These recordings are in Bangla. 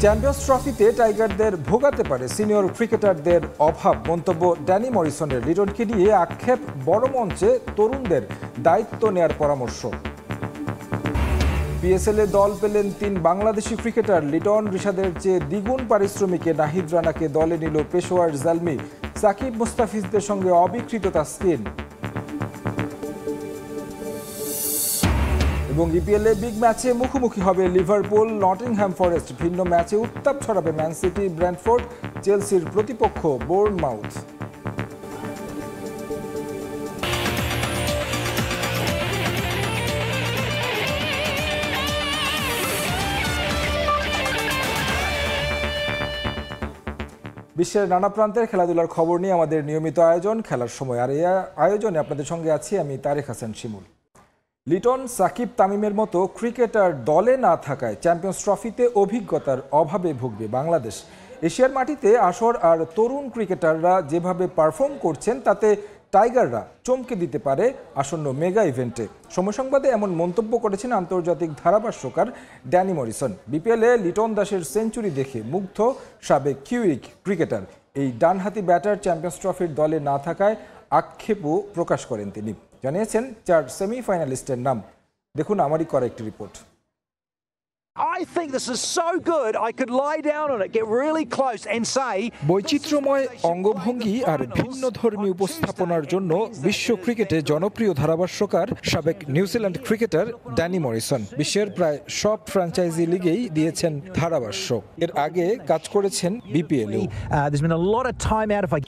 চ্যাম্পিয়ন্স ট্রফিতে টাইগারদের ভোগাতে পারে সিনিয়র ক্রিকেটারদের অভাব, মন্তব্য ড্যানি মরিসনের। লিটনকে নিয়ে আক্ষেপ, বড় মঞ্চে তরুণদের দায়িত্ব নেয়ার পরামর্শ। পিএসএলে দল পেলেন 3 বাংলাদেশি ক্রিকেটার। লিটন, রিশাদের চেয়ে দ্বিগুণ পারিশ্রমিকে নাহিদ রানাকে দলে নিল পেশোয়ার জালমি। সাকিব মুস্তাফিজদের সঙ্গে অবিকৃত তাসকিন। এবং ইপিএলে বিগ ম্যাচে মুখোমুখি হবে লিভারপুল, নটিংহ্যাম ফরেস্ট। ভিন্ন ম্যাচে উত্তাপ ছড়াবে ম্যান সিটি, ব্রেন্টফোর্ড। চেলসির প্রতিপক্ষ বোর্নমাউথ। বিশ্বের নানা প্রান্তের খেলাধুলার খবর নিয়ে আমাদের নিয়মিত আয়োজন খেলার সময়। আর এই আয়োজনে আপনাদের সঙ্গে আছি আমি তারেক হাসান শিমুল। লিটন, সাকিব, তামিমের মতো ক্রিকেটার দলে না থাকায় চ্যাম্পিয়ন্স ট্রফিতে অভিজ্ঞতার অভাবে ভুগবে বাংলাদেশ। এশিয়ার মাটিতে আসর আর তরুণ ক্রিকেটাররা যেভাবে পারফর্ম করছেন তাতে টাইগাররা চমকে দিতে পারে আসন্ন মেগা ইভেন্টে। সময় সংবাদে এমন মন্তব্য করেছেন আন্তর্জাতিক ধারাভাষ্যকার ড্যানি মরিসন। বিপিএলে লিটন দাসের সেঞ্চুরি দেখে মুগ্ধ সাবেক কিউই ক্রিকেটার। এই ডানহাতি ব্যাটার চ্যাম্পিয়ন্স ট্রফির দলে না থাকায় আক্ষেপও প্রকাশ করেন তিনি। জানিয়েছেন 4 সেমিফাইনালিস্টের নাম। দেখুন আমারই করা একটি রিপোর্ট। বৈচিত্র্যময় অঙ্গভঙ্গি আর ভিন্ন ধর্মী উপস্থাপনার জন্য বিশ্ব ক্রিকেটে জনপ্রিয় ধারাভাষ্যকার সাবেক নিউজিল্যান্ড ক্রিকেটার ড্যানি মরিসন। বিশ্বের প্রায় সব ফ্র্যাঞ্চাইজি লিগেই দিয়েছেন ধারাভাষ্য। এর আগে কাজ করেছেন বিপিএলেও।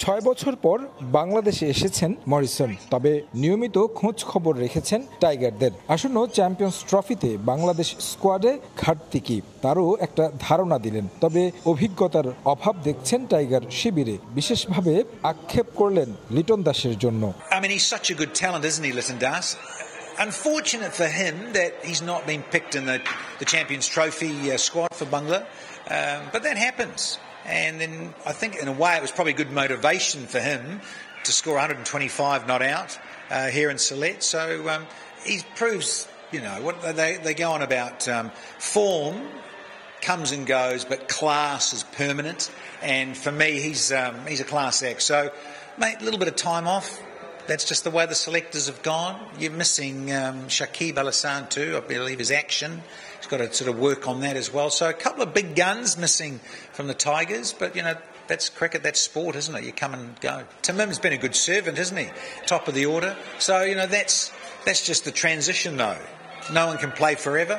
6 বছর পর বাংলাদেশে এসেছেন মরিসন, তবে নিয়মিত খোঁজ খবর রেখেছেন টাইগারদের। আসন্ন চ্যাম্পিয়ন্স ট্রফিতে বাংলাদেশ স্কোয়াডে ঘাটতি কি তারও একটা ধারণা দিলেন। তবে অভিজ্ঞতার অভাব দেখছেন টাইগার শিবিরে। বিশেষভাবে আক্ষেপ করলেন লিটন দাসের জন্য। Unfortunate for him that he's not been picked in the Champions Trophy squad for Bangla, but that happens. And then I think in a way it was probably good motivation for him to score 125 not out here in Sylhet. So he proves, you know, what they go on about form comes and goes, but class is permanent. And for me, he's a class act. So, mate, a little bit of time off. That's just the way the selectors have gone. You're missing Shakib Al Hassan too, I believe, his action. He's got to sort of work on that as well. So a couple of big guns missing from the Tigers, but, you know, that's cricket, that's sport, isn't it? You come and go. Tamim's been a good servant, isn't he? Top of the order. So, you know, that's just the transition though. No one can play forever.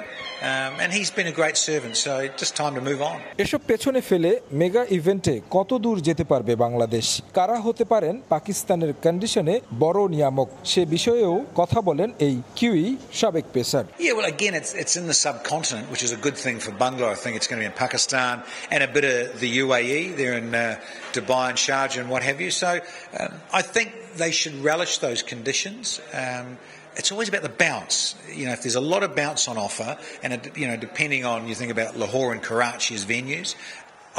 And he's been a great servant, so just time to move on. এসব পেছনে ফেলে মেগা ইভেন্টে কত দূর যেতে পারবে বাংলাদেশ? কারা হতে পারেন পাকিস্তানের কন্ডিশনে বড় নিয়ামক? সে বিষয়েও কথা বলেন এই কিউই সাবেক pacer. Yeah, well, again, it's in the subcontinent, which is a good thing for Bangla. I think it's going to be in Pakistan and a bit of the UAE. They're in Dubai and Sharjah and what have you. So I think they should relish those conditions. It's always about the bounce. You know, if there's a lot of bounce on offer, and you know, depending on, you think about Lahore and Karachi as venues,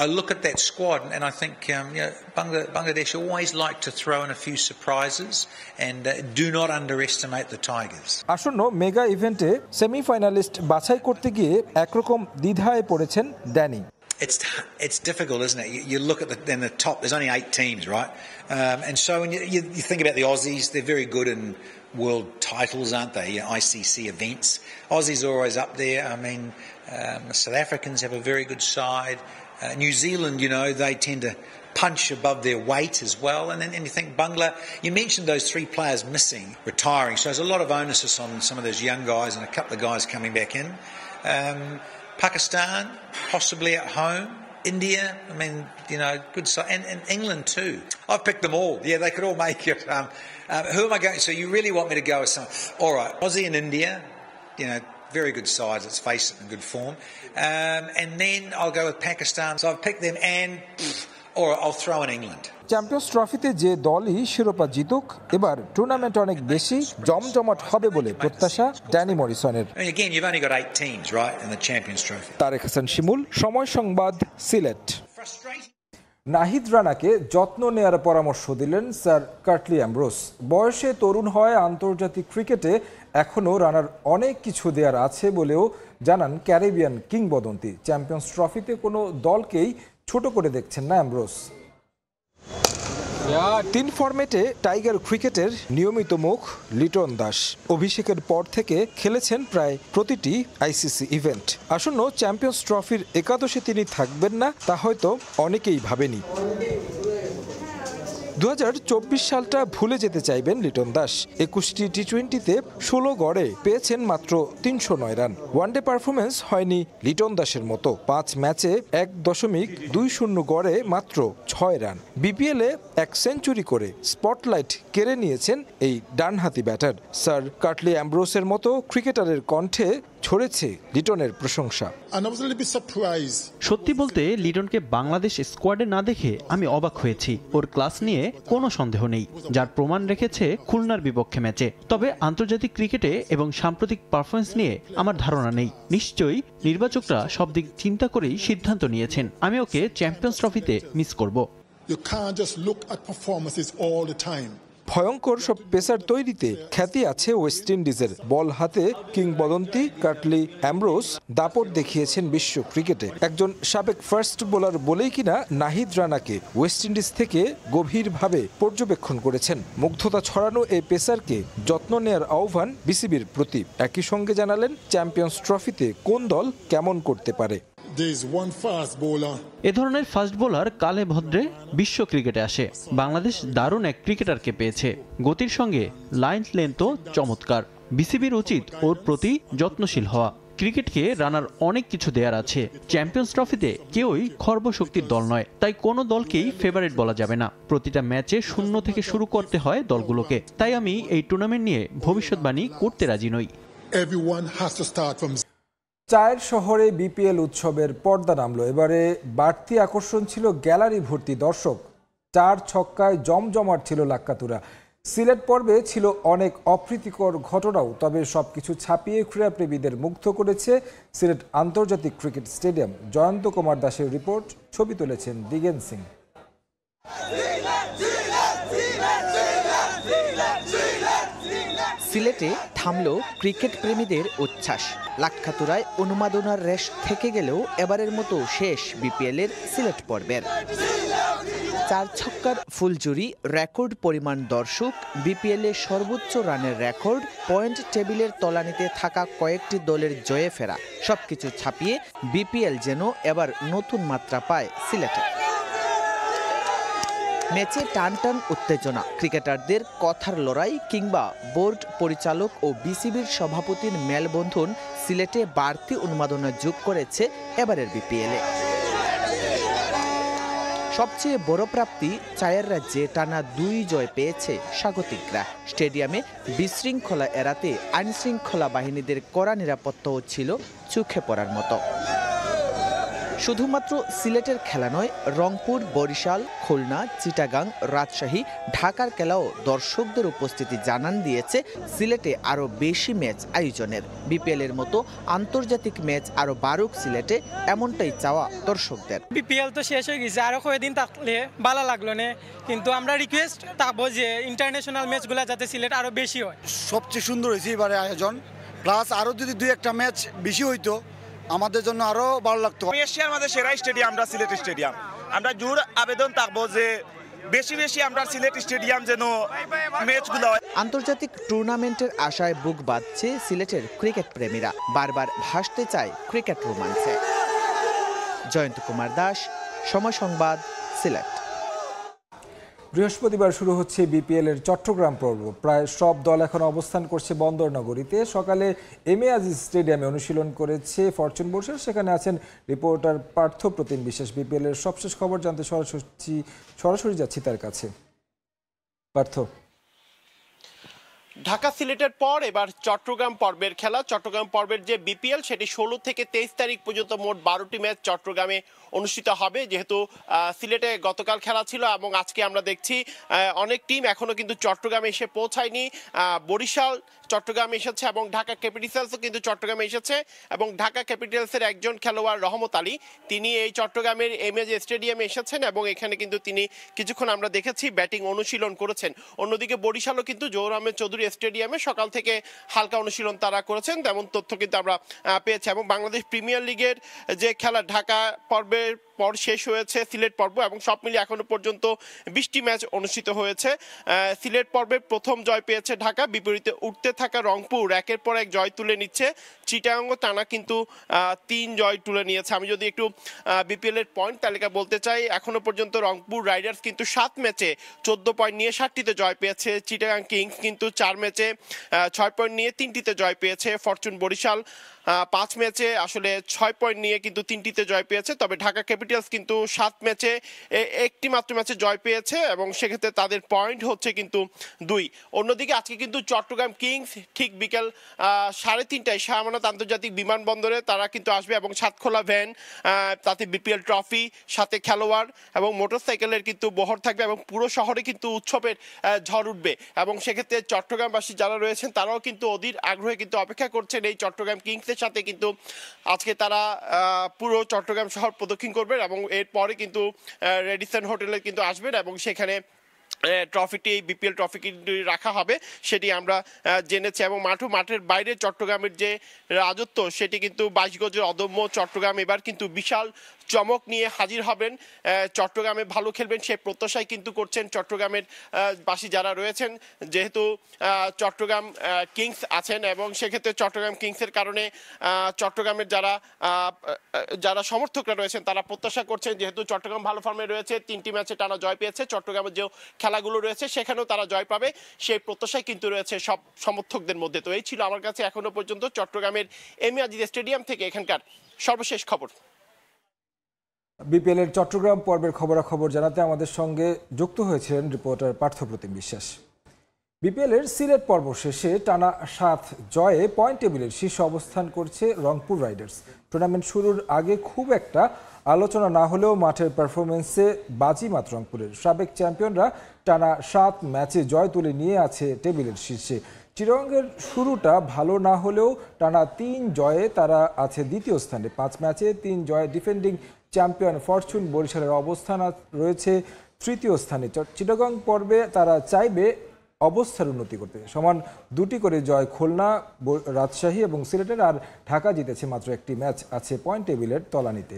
I look at that squad and I think, you know, Bangladesh always like to throw in a few surprises, and do not underestimate the Tigers. আসন্ন মেগা ইভেন্টে সেমিফাইনালিস্ট বাছাই করতে গিয়ে একরকম দ্বিধায় পড়েছেন Danny. It's difficult, isn't it? You look at the top. There's only 8 teams, right? And so when you think about the Aussies, they're very good in world titles, aren't they? ICC events. Aussies are always up there. I mean, the South Africans have a very good side. New Zealand, you know, they tend to punch above their weight as well. And then you think Bangla, you mentioned those 3 players missing, retiring. So there's a lot of onus on some of those young guys and a couple of guys coming back in. Pakistan, possibly at home. India, I mean, you know, good side. And England too. I've picked them all. Yeah, they could all make it. Who am I going? So you really want me to go with some? All right, Aussie and India, you know, very good sides, let's face it, in good form. And then I'll go with Pakistan. So I've picked them or I'll throw in England. Champions ট্রফিতে যে দলই শিরোপা জিতুক, এবার টুর্নামেন্ট অনেক বেশি জমজমাট হবে বলে প্রত্যাশা Danny মরিসনের। Again, you've only got 8 teams, right, in the Champions Trophy. Tarek Hasan Shimul, Somoy Sangbad, Sylhet. Nahid রানাকে যত্ন নেয়ার পরামর্শ দিলেন স্যার কার্টলি অ্যামব্রোস। বয়সে তরুণ হয় আন্তর্জাতিক ক্রিকেটে এখনও রানার অনেক কিছু দেওয়ার আছে বলেও জানান ক্যারিবিয়ান কিংবদন্তি। চ্যাম্পিয়ন্স ট্রফিতে কোনো দলকেই ছোট করে দেখছেন না অ্যামব্রোস। 3 ফরম্যাটে টাইগার ক্রিকেটের নিয়মিত মুখ লিটন দাস। অভিষেকের পর থেকে খেলেছেন প্রায় প্রতিটি আইসিসি ইভেন্ট। আসন্ন চ্যাম্পিয়ন্স ট্রফির একাদশে তিনি থাকবেন না তা হয়তো অনেকেই ভাবেনি। 2024 সালটা ভুলে যেতে চাইবেন লিটন দাস। 21টি টি-20তে 16 গড়ে পেয়েছেন মাত্র 309 রান। ওয়ানডে পারফরমেন্স হয়নি লিটন দাসের মতো। 5 ম্যাচে 1.20 গড়ে মাত্র 6 রান। বিপিএলে 1 সেঞ্চুরি করে স্পটলাইট কেড়ে নিয়েছেন এই ডানহাতি ব্যাটার। স্যার কার্টলি অ্যামব্রোসের মতো ক্রিকেটারের কণ্ঠে ছড়েছে লিটনের প্রশংসা। সত্যি বলতে লিটনকে বাংলাদেশ স্কোয়াডে না দেখে আমি অবাক হয়েছি। ওর ক্লাস নিয়ে কোনো সন্দেহ নেই, যার প্রমাণ রেখেছে খুলনার বিপক্ষে ম্যাচে। তবে আন্তর্জাতিক ক্রিকেটে এবং সাম্প্রতিক পারফরমেন্স নিয়ে আমার ধারণা নেই। নিশ্চয়ই নির্বাচকরা সব দিক চিন্তা করেই সিদ্ধান্ত নিয়েছেন। আমি ওকে চ্যাম্পিয়ন্স ট্রফিতে মিস করব। ভয়ঙ্কর সব পেসার তৈরিতে খ্যাতি আছে ওয়েস্ট ইন্ডিজের। বল হাতে কিংবদন্তি কার্টলি অ্যামব্রোস দাপট দেখিয়েছেন বিশ্ব ক্রিকেটে। একজন সাবেক ফার্স্ট বোলার বলেই কিনা নাহিদ রানাকে ওয়েস্ট ইন্ডিজ থেকে গভীরভাবে পর্যবেক্ষণ করেছেন। মুগ্ধতা ছড়ানো এই পেসারকে যত্ন নেয়ার আহ্বান বিসিবির প্রতি। একই সঙ্গে জানালেন চ্যাম্পিয়ন্স ট্রফিতে কোন দল কেমন করতে পারে। এ ধরনের ফাস্ট বোলার কালে ভদ্রে বিশ্ব ক্রিকেটে আসে। বাংলাদেশ দারুণ এক ক্রিকেটারকে পেয়েছে। গতির সঙ্গে লাইন লেন্থও চমৎকার। বিসিবির উচিত ওর প্রতি যত্নশীল হওয়া। ক্রিকেটকে রানার অনেক কিছু দেয়ার আছে। চ্যাম্পিয়ন্স ট্রফিতে কেউই খর্বশক্তির দল নয়, তাই কোনো দলকেই ফেভারিট বলা যাবে না। প্রতিটা ম্যাচে 0 থেকে শুরু করতে হয় দলগুলোকে। তাই আমি এই টুর্নামেন্ট নিয়ে ভবিষ্যৎবাণী করতে রাজি নই। চায়ের শহরে বিপিএল উৎসবের পর্দা নামলো। এবারে বাড়তি আকর্ষণ ছিল গ্যালারি ভর্তি দর্শক। 4 ছক্কায় জমজমাট ছিল লাক্কাতুরা। সিলেট পর্বে ছিল অনেক অপ্রীতিকর ঘটনাও, তবে সবকিছু ছাপিয়ে ক্রীড়াপ্রেমীদের মুগ্ধ করেছে সিলেট আন্তর্জাতিক ক্রিকেট স্টেডিয়াম। জয়ন্ত কুমার দাসের রিপোর্ট, ছবি তুলেছেন দিগেন সিং। সিলেটে থামল ক্রিকেট প্রেমীদের উচ্ছ্বাস। লাক্কাতুরায় উন্মাদনার রেশ থেকে গেলেও এবারের মতো শেষ বিপিএলের সিলেট পর্বের। 4 ছক্কার ফুলজুরি, রেকর্ড পরিমাণ দর্শক, বিপিএলে সর্বোচ্চ রানের রেকর্ড, পয়েন্ট টেবিলের তলানিতে থাকা কয়েকটি দলের জয়ে ফেরা, সবকিছু ছাপিয়ে বিপিএল যেন এবার নতুন মাত্রা পায় সিলেটে। ম্যাচে টান টান উত্তেজনা, ক্রিকেটারদের কথার লড়াই কিংবা বোর্ড পরিচালক ও বিসিবির সভাপতির মেলবন্ধন সিলেটে বাড়তি উন্মাদনা যোগ করেছে এবারের বিপিএলে। সবচেয়ে বড় প্রাপ্তি, চায়ের রাজ্যে টানা 2 জয় পেয়েছে স্বাগতিকরা। স্টেডিয়ামে বিশৃঙ্খলা এড়াতে আইনশৃঙ্খলা বাহিনীদের কড়া নিরাপত্তাও ছিল চোখে পড়ার মতো। শুধুমাত্র সিলেটের খেলা নয়, রংপুর, বরিশাল, খুলনা, চিটাগাং, রাজশাহী, ঢাকার খেলাও দর্শকদের উপস্থিতি জানান দিয়েছে সিলেটে আরও বেশি ম্যাচ আয়োজনের। বিপিএলের মতো আন্তর্জাতিক ম্যাচ আরও বাড়ুক সিলেটে, এমনটাই চাওয়া দর্শকদের। বিপিএল তো শেষ হয়ে গেছে, আরো কয়েকদিন থাকলে ভালো লাগলো না, কিন্তু আমরা রিকোয়েস্ট থাকবো যে ইন্টারন্যাশনাল ম্যাচগুলো যাতে সিলেট আরো বেশি হয়। সবচেয়ে সুন্দর হয়েছে এবারে আয়োজন, প্লাস আরো যদি 2-1টা ম্যাচ বেশি হইতো আমাদের জন্য আরো ভালো লাগতো। এশিয়ার মধ্যে সেরা স্টেডিয়াম আমরা সিলেট স্টেডিয়াম। আমরা জোর আবেদন থাকবো যে বেশি বেশি আমরা সিলেট স্টেডিয়াম যেন ম্যাচগুলো হয়। আন্তর্জাতিক টুর্নামেন্টের আশায় বুক বাঁধছে সিলেটের ক্রিকেট প্রেমীরা। বারবার ভাসতে চায় ক্রিকেট রোমাঞ্চে। জয়ন্ত কুমার দাস, সময় সংবাদ, সিলেট। বৃহস্পতিবার শুরু হচ্ছে বিপিএল এর চট্টগ্রাম পর্ব। প্রায় সব দল এখন অবস্থান করছে বন্দরনগরীতে। সকালে এম এ আজিজ স্টেডিয়ামে অনুশীলন করেছে ফরচুন বরিশাল। সেখানে আছেন রিপোর্টার পার্থ প্রতিম বিশ্বাস। বিপিএল এর সবশেষ খবর জানতে সরাসরি যাচ্ছি তার কাছে। পার্থ। ঢাকা সিলেটের পর এবার চট্টগ্রাম পর্বের খেলা। চট্টগ্রাম পর্বের যে বিপিএল সেটি 16 থেকে 23 তারিখ পর্যন্ত মোট 12টি ম্যাচ চট্টগ্রামে অনুষ্ঠিত হবে। যেহেতু সিলেটে গতকাল খেলা ছিল এবং আজকে আমরা দেখছি অনেক টিম এখনো কিন্তু চট্টগ্রামে এসে পৌঁছায়নি। বরিশাল চট্টগ্রামে এসেছে এবং ঢাকা ক্যাপিটালসও কিন্তু চট্টগ্রামে এসেছে এবং ঢাকা ক্যাপিটালসের একজন খেলোয়াড় রহমত আলী তিনি এই চট্টগ্রামের এমএজি স্টেডিয়ামে এসেছেন এবং এখানে কিন্তু তিনি কিছুক্ষণ আমরা দেখেছি ব্যাটিং অনুশীলন করেছেন। অন্যদিকে বরিশালও কিন্তু জহুর আহমেদ চৌধুরী স্টেডিয়ামে সকাল থেকে হালকা অনুশীলন তারা করেছেন, তেমন তথ্য কিন্তু আমরা পেয়েছি। এবং বাংলাদেশ প্রিমিয়ার লিগের যে খেলা ঢাকা পর্বের পর শেষ হয়েছে সিলেট পর্ব এবং সব মিলিয়ে এখনো পর্যন্ত 20টি ম্যাচ অনুষ্ঠিত হয়েছে। সিলেট পর্বে প্রথম জয় পেয়েছে ঢাকা, বিপরীতে উঠতে থাকা রংপুর একের পর এক জয় তুলে নিচ্ছে। চিটাগাং টানা কিন্তু 3 জয় তুলে নিয়েছে। আমি যদি একটু বিপিএল এর পয়েন্ট তালিকা বলতে চাই, এখনো পর্যন্ত রংপুর রাইডার্স কিন্তু 7 ম্যাচে 14 পয়েন্ট নিয়ে 60টিতে জয় পেয়েছে। চিটাগাং কিংস কিন্তু 4 ম্যাচে 6 পয়েন্ট নিয়ে 3টিতে জয় পেয়েছে। ফরচুন বরিশাল 5 ম্যাচে আসলে 6 পয়েন্ট নিয়ে কিন্তু 3টিতে জয় পেয়েছে। তবে ঢাকা ক্যাপিটালস কিন্তু 7 ম্যাচে একটি মাত্র ম্যাচে জয় পেয়েছে এবং সেক্ষেত্রে তাদের পয়েন্ট হচ্ছে কিন্তু 2। অন্যদিকে আজকে কিন্তু চট্টগ্রাম কিংস ঠিক বিকেল 3:30টায় শাহ আমানত আন্তর্জাতিক বিমানবন্দরে তারা কিন্তু আসবে এবং সাতখোলা ভ্যান, তাতে বিপিএল ট্রফি, সাথে খেলোয়াড় এবং মোটরসাইকেলের কিন্তু বহর থাকবে এবং পুরো শহরে কিন্তু উৎসবের ঝড় উঠবে। এবং সেক্ষেত্রে চট্টগ্রামবাসী যারা রয়েছেন তারাও কিন্তু অধীর আগ্রহে কিন্তু অপেক্ষা করছেন এই চট্টগ্রাম কিংসের সাথে কিন্তু আজকে তারা পুরো চট্টগ্রাম শহর প্রদক্ষিণ করবেন এবং এরপরে কিন্তু রেডিসন হোটেলে কিন্তু আসবেন এবং সেখানে ট্রফিটি বিপিএল ট্রফি কিন্তু রাখা হবে সেটি আমরা জেনেছি। এবং মাঠের বাইরে চট্টগ্রামের যে রাজত্ব সেটি কিন্তু 22 গজের অদম্য চট্টগ্রাম এবার কিন্তু বিশাল চমক নিয়ে হাজির হবেন। চট্টগ্রামে ভালো খেলবেন সেই প্রত্যাশাই কিন্তু করছেন চট্টগ্রামের বাসী যারা রয়েছেন, যেহেতু চট্টগ্রাম কিংস আছেন এবং সেক্ষেত্রে চট্টগ্রাম কিংসের কারণে চট্টগ্রামের যারা সমর্থকরা রয়েছেন তারা প্রত্যাশা করছেন, যেহেতু চট্টগ্রাম ভালো ফর্মে রয়েছে, 3টি ম্যাচে টানা জয় পেয়েছে, চট্টগ্রামের যে খেলাগুলো রয়েছে সেখানেও তারা জয় পাবে সেই প্রত্যাশাই কিন্তু রয়েছে সব সমর্থকদের মধ্যে। তো এই ছিল আমার কাছে এখনো পর্যন্ত চট্টগ্রামের এমএজি স্টেডিয়াম থেকে এখানকার সর্বশেষ খবর। বিপিএল এর চট্টগ্রাম পর্বের খবরাখবর জানাতে আমাদের সঙ্গে যুক্ত হয়েছিলেন রিপোর্টার পার্থপ্রতিম বিশ্বাস। বিপিএল এর সিলেট পর্ব শেষে টানা 7 জয়ে পয়েন্ট টেবিলের শীর্ষে অবস্থান করছে রংপুর রাইডার্স। টুর্নামেন্ট শুরুর আগে খুব একটা আলোচনা না হলেও মাঠের পারফরমেন্সে বাজিমাত রংপুরের। সাবেক চ্যাম্পিয়নরা টানা 7 ম্যাচে জয় তুলে নিয়ে আছে টেবিলের শীর্ষে। চিটাগংয়ের শুরুটা ভালো না হলেও টানা 3 জয়ে তারা আছে দ্বিতীয় স্থানে। 5 ম্যাচে 3 জয়ে ডিফেন্ডিং চ্যাম্পিয়ন ফরচুন বরিশালের অবস্থান রয়েছে তৃতীয় স্থানে। চিটাগং পর্বে তারা চাইবে অবস্থার উন্নতি করতে। সমান 2টি করে জয় খুলনা, রাজশাহী এবং সিলেটের, আর ঢাকা জিতেছে মাত্র 1টি ম্যাচ, আছে পয়েন্ট টেবিলের তলানিতে।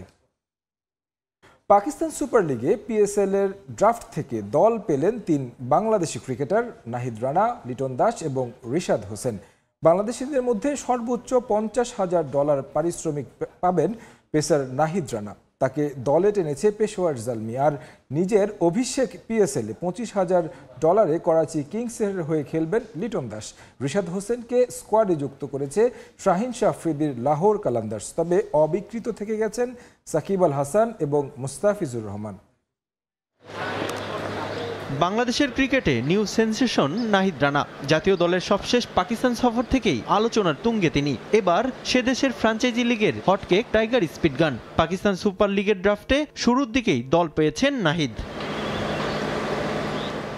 পাকিস্তান সুপার লিগে পিএসএল এর ড্রাফট থেকে দল পেলেন 3 বাংলাদেশি ক্রিকেটার নাহিদ রানা, লিটন দাস এবং রিশাদ হোসেন। বাংলাদেশিদের মধ্যে সর্বোচ্চ $50,000 পারিশ্রমিক পাবেন পেসার নাহিদ রানা। তাকে দলে টেনেছে পেশোয়ার জালমি। আর নিজের অভিষেক পিএসএলে $25,000 করাচি কিংসের হয়ে খেলবেন লিটন দাস। রিশাদ হোসেনকে স্কোয়াডে যুক্ত করেছে শাহিন শাহ আফ্রিদির লাহোর কালান্দার্স। তবে অবিকৃত থেকে গেছেন সাকিব আল হাসান এবং মুস্তাফিজুর রহমান। বাংলাদেশের ক্রিকেটে নিউ সেন্সেশন নাহিদ রানা। জাতীয় দলের সবশেষ পাকিস্তান সফর থেকেই আলোচনার তুঙ্গে তিনি। এবার সে দেশের ফ্র্যাঞ্চাইজি লিগের হটকেক টাইগার স্পিডগান। পাকিস্তান সুপার লিগের ড্রাফটে শুরুর দিকেই দল পেয়েছেন নাহিদ।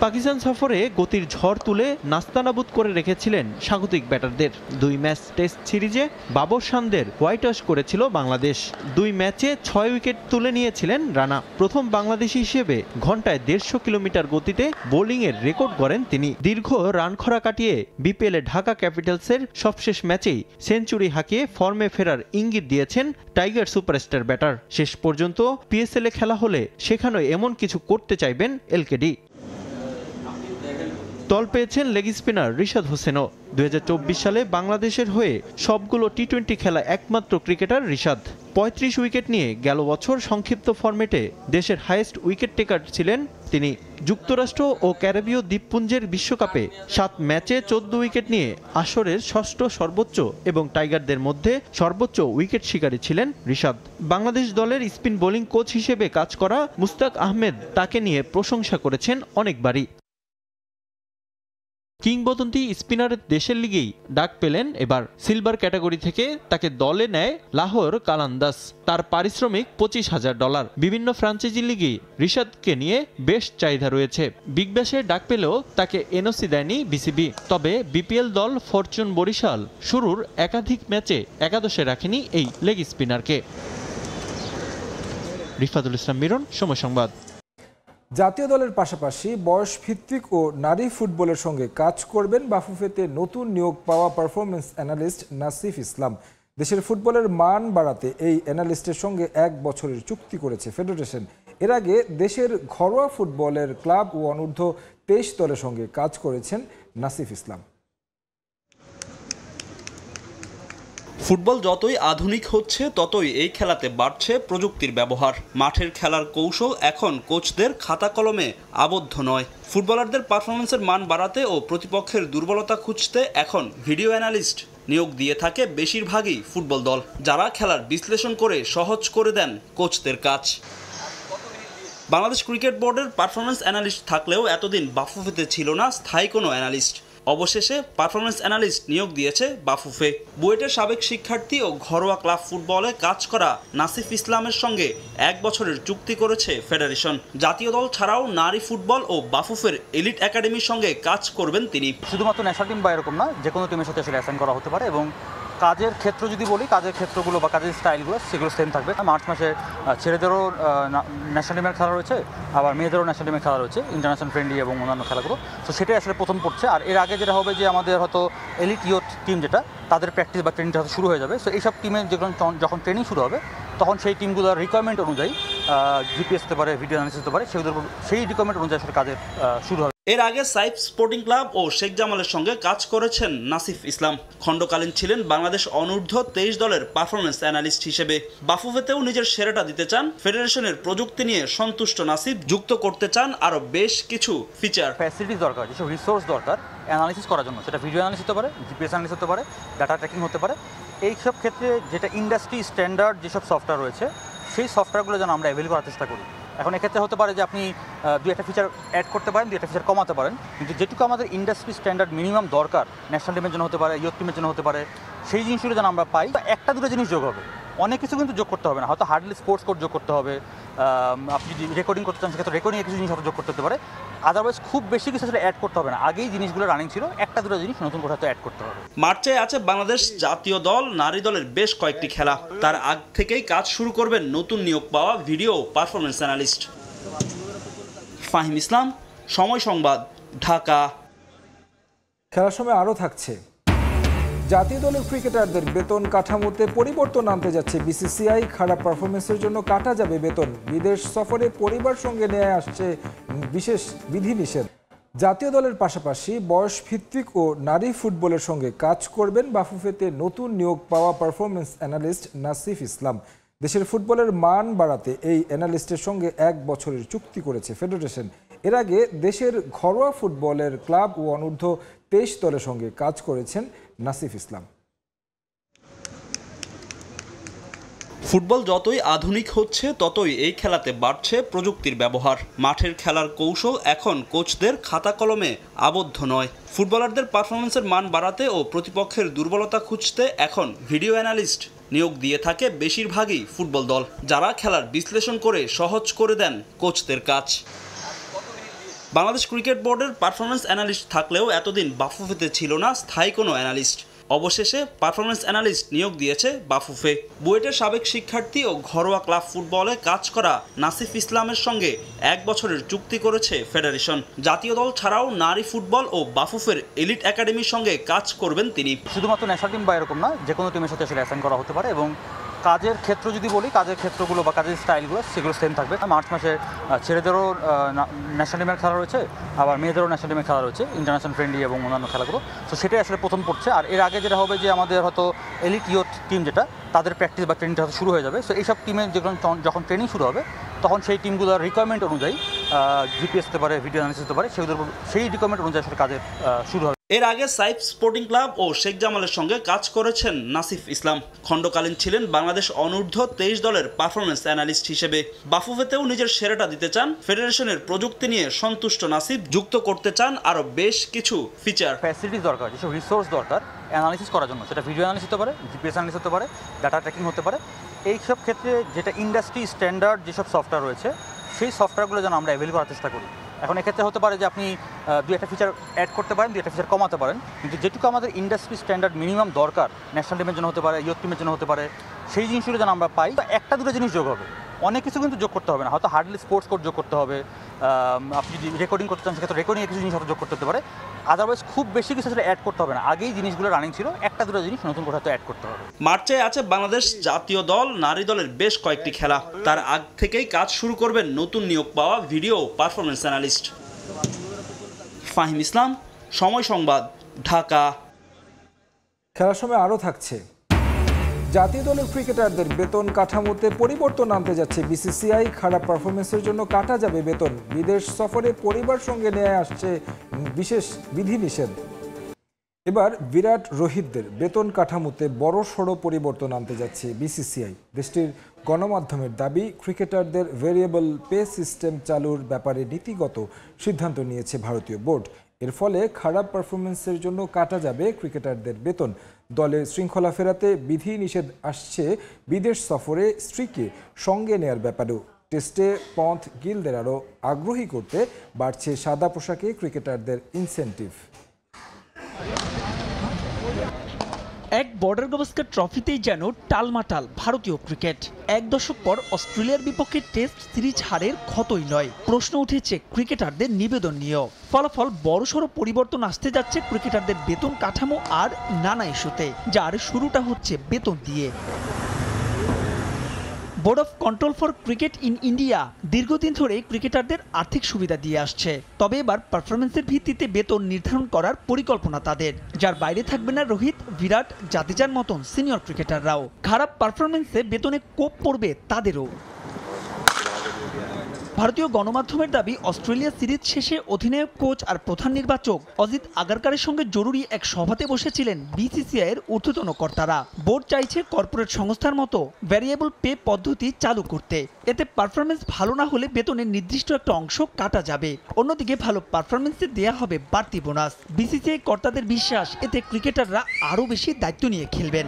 পাকিস্তান সফরে গতির ঝড় তুলে নাস্তানাবুদ করে রেখেছিলেন স্বাগতিক ব্যাটারদের। 2 ম্যাচ টেস্ট সিরিজে বাবর শানদের হোয়াইট ওয়াশ করেছিল বাংলাদেশ। 2 ম্যাচে 6 উইকেট তুলে নিয়েছিলেন রানা। প্রথম বাংলাদেশি হিসেবে ঘন্টায় 150 কিলোমিটার গতিতে বোলিংয়ের রেকর্ড গড়েন তিনি। দীর্ঘ রান খরা কাটিয়ে বিপিএলে ঢাকা ক্যাপিটালসের সবশেষ ম্যাচেই সেঞ্চুরি হাঁকিয়ে ফর্মে ফেরার ইঙ্গিত দিয়েছেন টাইগার সুপারস্টার ব্যাটার। শেষ পর্যন্ত পিএসএলে খেলা হলে সেখানেও এমন কিছু করতে চাইবেন এলকেডি। দল পেয়েছেন লেগ স্পিনার রিশাদ হোসেনও। 2024 সালে বাংলাদেশের হয়ে সবগুলো টি-20 খেলা একমাত্র ক্রিকেটার রিশাদ। 35 উইকেট নিয়ে গেল বছর সংক্ষিপ্ত ফরম্যাটে দেশের হাইয়েস্ট উইকেট টেকার ছিলেন তিনি। যুক্তরাষ্ট্র ও ক্যারিবীয় দ্বীপপুঞ্জের বিশ্বকাপে 7 ম্যাচে 14 উইকেট নিয়ে আসরের 6ষ্ঠ সর্বোচ্চ এবং টাইগারদের মধ্যে সর্বোচ্চ উইকেট শিকারী ছিলেন রিশাদ। বাংলাদেশ দলের স্পিন বোলিং কোচ হিসেবে কাজ করা মুস্তাক আহমেদ তাকে নিয়ে প্রশংসা করেছেন অনেকবারই। কিংবদন্তি স্পিনারের দেশের লিগেই ডাক পেলেন এবার। সিলভার ক্যাটাগরি থেকে তাকে দলে নেয় লাহোর কালান্দাস। তার পারিশ্রমিক $25,000। বিভিন্ন ফ্র্যাঞ্চাইজি লিগে রিশাদকে নিয়ে বেশ চাহিদা রয়েছে। বিগ ব্যাশে ডাক পেলেও তাকে এনওসি দেয়নি বিসিবি। তবে বিপিএল দল ফরচুন বরিশাল শুরুর একাধিক ম্যাচে একাদশে রাখেনি এই লেগ স্পিনারকে। রিফাতুল ইসলাম মিরন, সময় সংবাদ। জাতীয় দলের পাশাপাশি বয়সভিত্তিক ও নারী ফুটবলের সঙ্গে কাজ করবেন বাফুফেতে নতুন নিয়োগ পাওয়া পারফরমেন্স অ্যানালিস্ট নাসিফ ইসলাম। দেশের ফুটবলের মান বাড়াতে এই অ্যানালিস্টের সঙ্গে 1 বছরের চুক্তি করেছে ফেডারেশন। এর আগে দেশের ঘরোয়া ফুটবলের ক্লাব ও অনূর্ধ্ব 23 দলের সঙ্গে কাজ করেছেন নাসিফ ইসলাম। ফুটবল যতই আধুনিক হচ্ছে ততই এই খেলাতে বাড়ছে প্রযুক্তির ব্যবহার। মাঠের খেলার কৌশল এখন কোচদের খাতা কলমে আবদ্ধ নয়। ফুটবলারদের পারফরমেন্সের মান বাড়াতে ও প্রতিপক্ষের দুর্বলতা খুঁজতে এখন ভিডিও অ্যানালিস্ট নিয়োগ দিয়ে থাকে বেশিরভাগই ফুটবল দল, যারা খেলার বিশ্লেষণ করে সহজ করে দেন কোচদের কাজ। বাংলাদেশ ক্রিকেট বোর্ডের পারফরমেন্স অ্যানালিস্ট থাকলেও এতদিন বাফুফেতে ছিল না স্থায়ী কোনো অ্যানালিস্ট। অবশেষে পারফরমেন্স অ্যানালিস্ট নিয়োগ দিয়েছে বাফুফে। বুয়েটের সাবেক শিক্ষার্থী ও ঘরোয়া ক্লাব ফুটবলে কাজ করা নাসিফ ইসলামের সঙ্গে 1 বছরের চুক্তি করেছে ফেডারেশন। জাতীয় দল ছাড়াও নারী ফুটবল ও বাফুফের এলিট একাডেমির সঙ্গে কাজ করবেন তিনি। শুধুমাত্র ন্যাশনাল টিম বা এরকম না, যে কোনো টিমের সাথে আসলে অ্যাসাইন করা হতে পারে এবং কাজের ক্ষেত্র যদি বলি, কাজের ক্ষেত্রগুলো বা কাজের স্টাইলগুলো সেগুলো সেম থাকবে। মার্চ মাসে ছেলেদেরও ন্যাশনাল টিমের খেলা রয়েছে, আবার মেয়েদেরও ন্যাশনাল টিমের খেলা রয়েছে, ইন্টারন্যাশনাল ফ্রেন্ডলি এবং অন্যান্য খেলাগুলো। তো সেটাই আসলে প্রথম পড়ছে। আর এর আগে যেটা হবে যে আমাদের হয়তো এলিট ইয়ুথ টিম যেটা, তাদের প্র্যাকটিস বা ট্রেনিংটা হয়তো শুরু হয়ে যাবে। সো এইসব টিমের যখন ট্রেনিং শুরু হবে তখন সেই টিমগুলোর রিকোয়ারমেন্ট অনুযায়ী জিপিএস হতে পারে, ভিডিও অ্যানালিসিস হতে পারে, সেই রিকোয়ারমেন্ট অনুযায়ী আসলে কাজের শুরু হবে। এর আগে সাইফ স্পোর্টিং ক্লাব ও শেখ জামালের সঙ্গে কাজ করেছেন নাসিফ ইসলাম। খণ্ডকালীন ছিলেন বাংলাদেশ অনূর্ধ্ব 23 দলের পারফরমেন্স অ্যানালিস্ট হিসেবে। বাফুফেতেও নিজের সেরাটা দিতে চান। ফেডারেশনের প্রযুক্তি নিয়ে সন্তুষ্ট নাসিফ যুক্ত করতে চান আরও বেশ কিছু ফিচার। ফ্যাসিলিটিস দরকার, যেসব রিসোর্স দরকার অ্যানালিসিস করার জন্য, সেটা ভিডিও অ্যানালিসিস হতে পারে, জিপিএস অ্যানালিসিস হতে পারে, ডাটা ট্র্যাকিং হতে পারে। এইসব ক্ষেত্রে যেটা ইন্ডাস্ট্রি স্ট্যান্ডার্ড যেসব সফটওয়্যার রয়েছে সেই সফটওয়্যারগুলো যেন আমরা অ্যাভেল করার চেষ্টা করি। এখন এক্ষেত্রে হতে পারে যে আপনি 2-1টা ফিচার অ্যাড করতে পারেন, 2-1টা ফিচার কমাতে পারেন, কিন্তু যেটুকু আমাদের ইন্ডাস্ট্রি স্ট্যান্ডার্ড মিনিমাম দরকার ন্যাশনাল টিমের জন্য হতে পারে, ইয়ুথ টিমের জন্য হতে পারে, সেই জিনিসগুলো যেন আমরা পাই। 1টা 2টা জিনিস যোগ হবে, অনেক কিছু কিন্তু যোগ করতে হবে না। হয়তো হার্ডলি স্পোর্টস কোড যোগ করতে হবে, আপনি যদি রেকর্ডিং করতে চান সেক্ষেত্রে রেকর্ডিংয়ে কিছু জিনিস হয়তো যোগ করতে হতে পারে। আদারওয়াইজ খুব বেশি কিছু আসলে অ্যাড করতে হবে না। আগেই জিনিসগুলো রানিং ছিল, 1টা 2টা জিনিস নতুন করে হয়তো অ্যাড করতে হবে। মার্চে আছে বাংলাদেশ জাতীয় দল, নারী দলের বেশ কয়েকটি খেলা। তার আগ থেকেই কাজ শুরু করবেন নতুন নিয়োগ পাওয়া ভিডিও পারফরমেন্স অ্যানালিস্ট। ফাহিম ইসলাম, সময় সংবাদ, ঢাকা। খেলার সময় আরও থাকছে, জাতীয় দলের ক্রিকেটারদের বেতন কাঠামোতে পরিবর্তন আনতে যাচ্ছে বিসিসিআই। খারাপ পারফরমেন্সের জন্য কাটা যাবে বেতন। বিদেশ সফরে পরিবার সঙ্গে নিয়ে আসছে বিশেষ বিধিনিষেধ। জাতীয় দলের পাশাপাশি বয়সভিত্তিক ও নারী ফুটবলের সঙ্গে কাজ করবেন বাফুফেতে নতুন নিয়োগ পাওয়া পারফরমেন্স অ্যানালিস্ট নাসিফ ইসলাম। দেশের ফুটবলের মান বাড়াতে এই অ্যানালিস্টের সঙ্গে 1 বছরের চুক্তি করেছে ফেডারেশন। এর আগে দেশের ঘরোয়া ফুটবলের ক্লাব ও অনূর্ধ্ব 23 দলের সঙ্গে কাজ করেছেন নাসিফ ইসলাম। ফুটবল যতই আধুনিক হচ্ছে ততই এই খেলাতে বাড়ছে প্রযুক্তির ব্যবহার। মাঠের খেলার কৌশল এখন কোচদের খাতা কলমে আবদ্ধ নয়। ফুটবলারদের পারফরমেন্সের মান বাড়াতে ও প্রতিপক্ষের দুর্বলতা খুঁজতে এখন ভিডিও অ্যানালিস্ট নিয়োগ দিয়ে থাকে বেশিরভাগই ফুটবল দল, যারা খেলার বিশ্লেষণ করে সহজ করে দেন কোচদের কাজ। বাংলাদেশ ক্রিকেট বোর্ডের পারফরমেন্স অ্যানালিস্ট থাকলেও এতদিন বাফুফেতে ছিল না স্থায়ী কোনো অ্যানালিস্ট। অবশেষে পারফরমেন্স অ্যানালিস্ট নিয়োগ দিয়েছে বাফুফে। বুয়েটের সাবেক শিক্ষার্থী ও ঘরোয়া ক্লাব ফুটবলে কাজ করা নাসিফ ইসলামের সঙ্গে 1 বছরের চুক্তি করেছে ফেডারেশন। জাতীয় দল ছাড়াও নারী ফুটবল ও বাফুফের এলিট একাডেমির সঙ্গে কাজ করবেন তিনি। শুধুমাত্র ন্যাশনাল টিম বা এরকম না, যে কোনো টিমের সাথে আসলে অ্যাসাইন করা হতে পারে এবং কাজের ক্ষেত্র যদি বলি, কাজের ক্ষেত্রগুলো বা কাজের স্টাইলগুলো সেগুলো সেম থাকবে। মার্চ মাসে ছেলেদেরও ন্যাশনাল টিমের খেলা রয়েছে, আবার মেয়েদেরও ন্যাশনাল টিমের খেলা রয়েছে, ইন্টারন্যাশনাল ফ্রেন্ডলি এবং অন্যান্য খেলাগুলো। তো সেটাই আসলে প্রথম পড়ছে। আর এর আগে যেটা হবে যে আমাদের হয়তো এলিট ইয়ুথ টিম যেটা, তাদের প্র্যাকটিস বা ট্রেনিংটা হয়তো শুরু হয়ে যাবে। সো এইসব টিমের যখন ট্রেনিং শুরু হবে তখন সেই টিমগুলোর রিকোয়ারমেন্ট অনুযায়ী জিপিএস হতে পারে, ভিডিও অ্যানালিসিস হতে পারে, সেই রিকোয়ারমেন্ট অনুযায়ী আসলে কাজের শুরু হবে। এর আগে সাইফ স্পোর্টিং ক্লাব ও শেখ জামালের সঙ্গে কাজ করেছেন নাসিফ ইসলাম। খণ্ডকালীন ছিলেন বাংলাদেশ অনূর্ধ্ব 23 দলের পারফরমেন্স অ্যানালিস্ট হিসেবে। বাফুফেতেও নিজের সেরাটা দিতে চান। ফেডারেশনের প্রযুক্তি নিয়ে সন্তুষ্ট নাসিফ যুক্ত করতে চান আরও বেশ কিছু ফিচার। ফ্যাসিলিটিস দরকার, যেসব রিসোর্স দরকার অ্যানালিসিস করার জন্য, সেটা ভিডিও অ্যানালিসিস হতে পারে, জিপিএস অ্যানালিসিস হতে পারে, ডাটা ট্র্যাকিং হতে পারে। এইসব ক্ষেত্রে যেটা ইন্ডাস্ট্রি স্ট্যান্ডার্ড যেসব সফটওয়্যার রয়েছে সেই সফটওয়্যারগুলো যেন আমরা অ্যাভেল করার চেষ্টা করি। এখন এক্ষেত্রে হতে পারে যে আপনি 2-1টা ফিচার অ্যাড করতে পারেন, 2-1টা ফিচার কমাতে পারেন, কিন্তু যেটুকু আমাদের ইন্ডাস্ট্রি স্ট্যান্ডার্ড মিনিমাম দরকার, ন্যাশনাল টিমের জন্য হতে পারে, ইয়ুথ টিমের জন্য হতে পারে, সেই জিনিসগুলো যেন আমরা পাই। একটা দুটো জিনিস যোগ হবে, অনেক কিছু কিন্তু যোগ করতে হবে না। হয়তো হার্ডলি স্পোর্টস কোড যোগ করতে হবে, আপনি যদি রেকর্ডিং করতে চান সেক্ষেত্রে রেকর্ডিংয়ে কিছু জিনিস হয়তো যোগ করতে পারে। আদারওয়াইজ খুব বেশি কিছু আসলে অ্যাড করতে হবে না। আগেই জিনিসগুলো রানিং ছিল, একটা দুটো জিনিস নতুন করে হয়তো অ্যাড করতে হবে। মার্চে আছে বাংলাদেশ জাতীয় দল নারী দলের বেশ কয়েকটি খেলা। তার আগ থেকেই কাজ শুরু করবেন নতুন নিয়োগ পাওয়া ভিডিও পারফরমেন্স অ্যানালিস্ট। ফাহিম ইসলাম, সময় সংবাদ, ঢাকা। খেলার সময় আরও থাকছে, জাতীয় দলের ক্রিকেটারদের বেতন কাঠামোতে পরিবর্তন আনতে যাচ্ছে বিসিসিআই। খারাপ পারফরমেন্সের জন্য কাটা যাবে বেতন। বিদেশ সফরে পরিবার সঙ্গে নিয়ে আসছে বিশেষ বিধিনিষেধ। এবার বিরাট রোহিতদের বেতন কাঠামোতে বড়সড় পরিবর্তন আনতে যাচ্ছে বিসিসিআই। দেশটির গণমাধ্যমের দাবি, ক্রিকেটারদের ভেরিয়েবল পে সিস্টেম চালুর ব্যাপারে নীতিগত সিদ্ধান্ত নিয়েছে ভারতীয় বোর্ড। এর ফলে খারাপ পারফরমেন্সের জন্য কাটা যাবে ক্রিকেটারদের বেতন। দলের শৃঙ্খলা ফেরাতে বিধিনিষেধ আসছে বিদেশ সফরে স্ত্রীকে সঙ্গে নেয়ার ব্যাপারেও। টেস্টে পন্থ গিলদের আরও আগ্রহী করতে বাড়ছে সাদা পোশাকে ক্রিকেটারদের ইনসেন্টিভ। এক বর্ডার গাভাস্কার ট্রফিতেই যেন টালমাটাল ভারতীয় ক্রিকেট। 1 দশক পর অস্ট্রেলিয়ার বিপক্ষে টেস্ট সিরিজ হারের ক্ষতই নয়, প্রশ্ন উঠেছে ক্রিকেটারদের নিবেদন নিয়েও। ফলাফল বড়সড় পরিবর্তন আসতে যাচ্ছে ক্রিকেটারদের বেতন কাঠামো আর নানা ইস্যুতে, যার শুরুটা হচ্ছে বেতন দিয়ে। Board of control for cricket in India দীর্ঘদিন ধরে ক্রিকেটারদের আর্থিক সুবিধা দিয়ে আসছে, তবে এবার পারফরমেন্সের ভিত্তিতে বেতন নির্ধারণ করার পরিকল্পনা তাদের, যার বাইরে থাকবে না রোহিত, বিরাট, জাদেজার মতন সিনিয়র ক্রিকেটাররাও। খারাপ পারফরমেন্সে বেতনে কোপ পড়বে তাদেরও। ভারতীয় গণমাধ্যমের দাবি, অস্ট্রেলিয়া সিরিজ শেষে অধিনায়ক, কোচ আর প্রধান নির্বাচক অজিত আগারকারের সঙ্গে জরুরি এক সভাতে বসেছিলেন বিসিসিআই এর ঊর্ধ্বতন কর্তারা। বোর্ড চাইছে কর্পোরেট সংস্থার মতো ভ্যারিয়েবল পে পদ্ধতি চালু করতে। এতে পারফরমেন্স ভালো না হলে বেতনের নির্দিষ্ট একটা অংশ কাটা যাবে, অন্যদিকে ভালো পারফরমেন্সে দেয়া হবে বাড়তি বোনাস। বিসিসিআই কর্তাদের বিশ্বাস, এতে ক্রিকেটাররা আরও বেশি দায়িত্ব নিয়ে খেলবেন।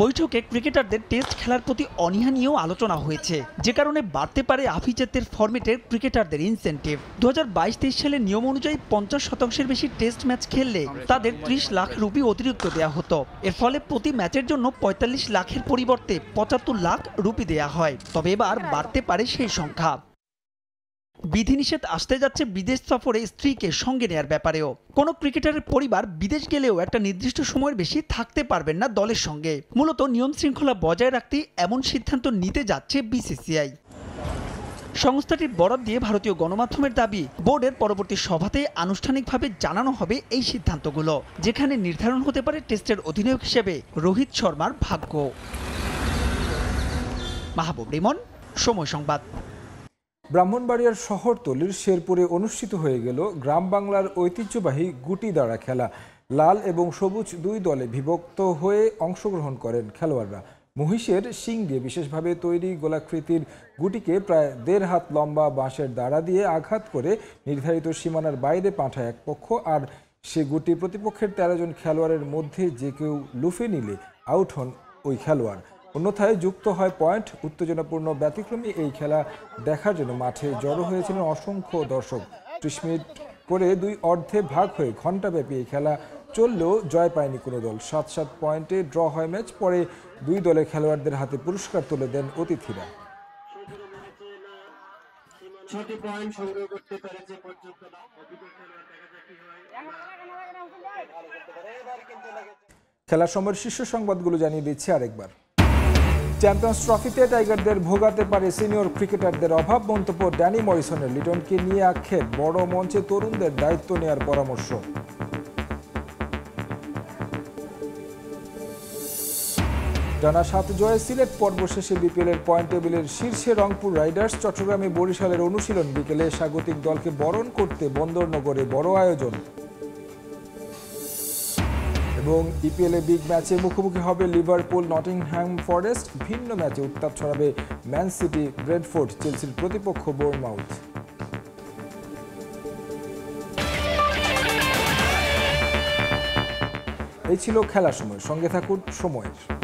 বৈঠকে ক্রিকেটারদের টেস্ট খেলার প্রতি অনীহা নিয়েও আলোচনা হয়েছে, যে কারণে বাড়তে পারে আভিজাত্যের ফরম্যাটের ক্রিকেটারদের ইনসেন্টিভ। 2022-23 সালের নিয়ম অনুযায়ী 50% বেশি টেস্ট ম্যাচ খেললে তাদের 30 লাখ রুপি অতিরিক্ত দেওয়া হতো। এর ফলে প্রতি ম্যাচের জন্য 45 লাখের পরিবর্তে 75 লাখ রুপি দেওয়া হয়। তবে এবার বাড়তে পারে সেই সংখ্যা। বিধিনিষেধ আসতে যাচ্ছে বিদেশ সফরে স্ত্রীকে সঙ্গে নেয়ার ব্যাপারেও। কোনো ক্রিকেটারের পরিবার বিদেশ গেলেও একটা নির্দিষ্ট সময়ের বেশি থাকতে পারবেন না দলের সঙ্গে। মূলত নিয়ম শৃঙ্খলা বজায় রাখতে এমন সিদ্ধান্ত নিতে যাচ্ছে বিসিসিআই। সংস্থাটির বরাত দিয়ে ভারতীয় গণমাধ্যমের দাবি, বোর্ডের পরবর্তী সভাতে আনুষ্ঠানিকভাবে জানানো হবে এই সিদ্ধান্তগুলো, যেখানে নির্ধারণ হতে পারে টেস্টের অধিনায়ক হিসেবে রোহিত শর্মার ভাগ্য। মাহবুব রিমন, সময় সংবাদ। ব্রাহ্মণবাড়িয়ার শহরতলির শেরপুরে অনুষ্ঠিত হয়ে গেল গ্রাম বাংলার ঐতিহ্যবাহী গুটি দাঁড়া খেলা। লাল এবং সবুজ দুই দলে বিভক্ত হয়ে অংশগ্রহণ করেন খেলোয়াড়রা। মহিষের শিং দিয়ে বিশেষভাবে তৈরি গোলাকৃতির গুটিকে প্রায় 1.5 হাত লম্বা বাঁশের দাঁড়া দিয়ে আঘাত করে নির্ধারিত সীমানার বাইরে পাঠায় এক পক্ষ, আর সে গুটি প্রতিপক্ষের 13 জন খেলোয়াড়ের মধ্যে যে কেউ লুফে নিলে আউট হন ওই খেলোয়াড়, অন্যথায় যুক্ত হয় পয়েন্ট। উত্তেজনাপূর্ণ ব্যতিক্রমী এই খেলা দেখার জন্য মাঠে জড়ো হয়েছিলেন অসংখ্য দর্শক। 30 মিনিট করে দুই অর্ধে ভাগ হয়ে ঘণ্টাব্যাপী এই খেলা চললেও জয় পায়নি কোনো দল। 7-7 পয়েন্টে ড্র হয় ম্যাচ। পরে দুই দলের খেলোয়াড়দের হাতে পুরস্কার তুলে দেন অতিথিরা। খেলার সময়ের শীর্ষ সংবাদগুলো জানিয়ে দিচ্ছে আরেকবার। চ্যাম্পিয়ন্স ট্রফিতে টাইগারদের ভোগাতে পারে সিনিয়র ক্রিকেটারদের অভাব, মন্তব্য ড্যানি মরিসনের। লিটনকে নিয়ে আক্ষেপ, বড় মঞ্চে তরুণদের দায়িত্ব নেওয়ার পরামর্শ। টানা 7 জয়ে সিলেট পর্ব শেষে বিপিএলের পয়েন্ট টেবিলের শীর্ষে রংপুর রাইডার্স। চট্টগ্রামে বরিশালের অনুশীলন বিকেলে স্বাগতিক দলকে বরণ করতে বন্দরনগরে বড় আয়োজন। এবং ইপিএলে বিগ ম্যাচে মুখোমুখি হবে লিভারপুল নটিংহ্যাম ফরেস্ট। ভিন্ন ম্যাচে উত্তাপ ছড়াবে ম্যান সিটি ব্রেন্টফোর্ড, চেলসির প্রতিপক্ষ বোর্নমাউথ। এই ছিল খেলার সময়। সঙ্গে থাকুন সময়ের।